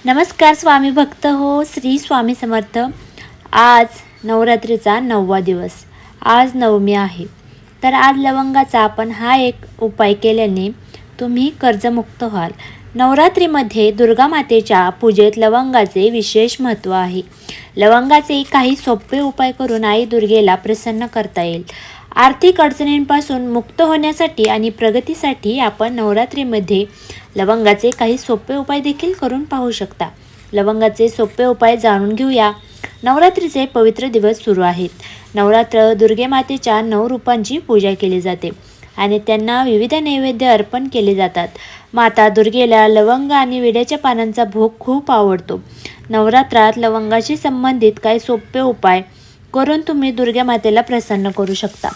नमस्कार स्वामी भक्त हो, श्री स्वामी समर्थ। आज नवरात्रीचा 9वा दिवस। आज नवमी आहे, तर आज लवंगाचा आपण हा एक उपाय केल्याने तुम्ही कर्जमुक्त व्हाल। नवरात्रीमध्ये दुर्गा मातेच्या पूजेत लवंगाचे विशेष महत्त्व आहे। लवंगाचे काही सोपे उपाय करून आई दुर्गेला प्रसन्न करता येईल। आर्थिक अडचणींपासून मुक्त होण्यासाठी आणि प्रगतीसाठी आपण नवरात्रीमध्ये लवंगाचे काही सोपे उपाय देखील करून पाहू शकता। लवंगाचे सोपे उपाय जाणून घेऊया। नवरात्रीचे पवित्र दिवस सुरू आहेत। नवरात्र दुर्गे मातेच्या 9 रूपांची पूजा केली जाते आणि त्यांना विविध नैवेद्य अर्पण केले जातात। माता दुर्गेला लवंग आणि विड्याच्या पानांचा भोग खूप आवडतो। नवरात्रात लवंगाशी संबंधित काही सोपे उपाय करून तुम्ही दुर्गा मातेला प्रसन्न करू शकता।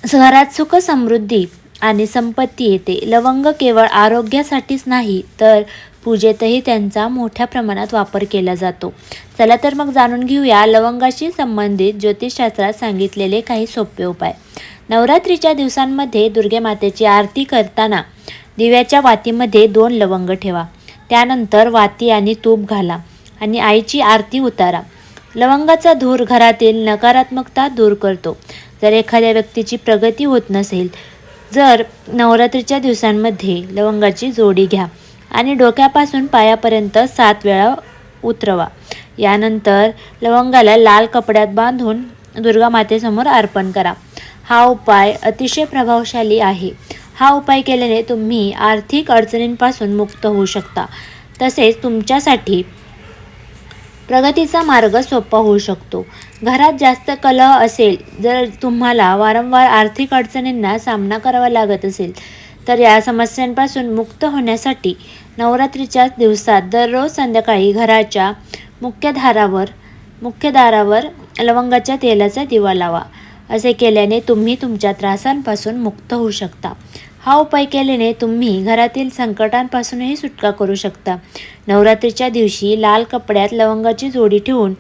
घरात सुख समृद्धी आणि संपत्ती येते। लवंग केवळ आरोग्यासाठीच नाही तर पूजेतही त्यांचा मोठ्या प्रमाणात वापर केला जातो। चला तर मग जाणून घेऊया लवंगाशी संबंधित ज्योतिषशास्त्रात सांगितलेले काही सोपे उपाय। नवरात्रीच्या दिवसांमध्ये दुर्गे मातेची आरती करताना दिव्याच्या वातीमध्ये 2 लवंग ठेवा। त्यानंतर वाती आणि तूप घाला आणि आईची आरती उतारा। लवंगाचा धूर घरातील नकारात्मकता दूर करतो। जर एखाद्या व्यक्तीची प्रगती होत नसेल, जर नवरात्रीच्या दिवसांमध्ये लवंगाची जोडी घ्या आणि डोक्यापासून पायापर्यंत 7 वेळा उतरवा। यानंतर लवंगाला लाल कपड्यात बांधून दुर्गा मातेसमोर अर्पण करा। हा उपाय अतिशय प्रभावशाली आहे। हा उपाय केल्याने तुम्ही आर्थिक अडचणींपासून मुक्त होऊ शकता, तसेच तुमच्यासाठी प्रगतीचा मार्ग सोपा होऊ शकतो। घरात जास्त कलह असेल, जर तुम्हाला वारंवार आर्थिक अडचणींना सामना करावा लागत असेल, तर या समस्यांपासून मुक्त होण्यासाठी नवरात्रीच्या दिवसात दररोज संध्याकाळी घराच्या मुख्य दारावर लवंगाच्या तेलाचा दिवा लावा। असे केल्याने तुम्ही तुमच्या त्रासांपासून मुक्त होऊ शकता। हा उपाय केल्याने तुम्ही घरातील संकटांपासूनही सुटका करू शकता। नवरात्रीच्या दिवशी लाल कपड्यात लवंगाची जोडी ठेवून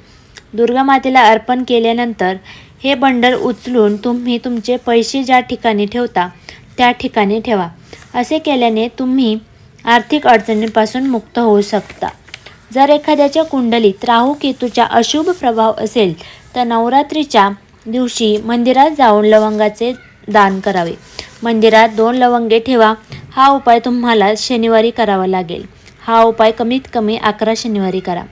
दुर्गा मातेला अर्पण केल्यानंतर हे बंडल उचलून तुम्ही तुमचे पैसे ज्या ठिकाणी ठेवता त्या ठिकाणी ठेवा। असे केल्याने तुम्ही आर्थिक अडचणींपासून मुक्त होऊ शकता। जर एखाद्याच्या कुंडलीत राहू केतूचा अशुभ प्रभाव असेल, तर नवरात्रीच्या दिवशी मंदिरात जाऊन लवंगाचे दान करावे। मंदिरात 2 लवंगे ठेवा। हा उपाय तुम्हाला शनिवारी करावा लागेल। हा उपाय कमीत कमी 11 शनिवारी करा।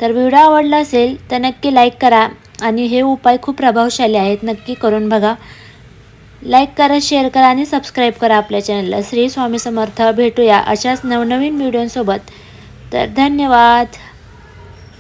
तर व्हिडिओ आवडला असेल तर नक्की लाईक करा आणि हे उपाय खूप प्रभावशाली आहेत, नक्की करून बघा। लाईक करा, शेअर करा आणि सबस्क्राईब करा आपल्या चॅनलला। श्री स्वामी समर्थ। भेटूया अशाच नवनवीन व्हिडिओसोबत। तर धन्यवाद।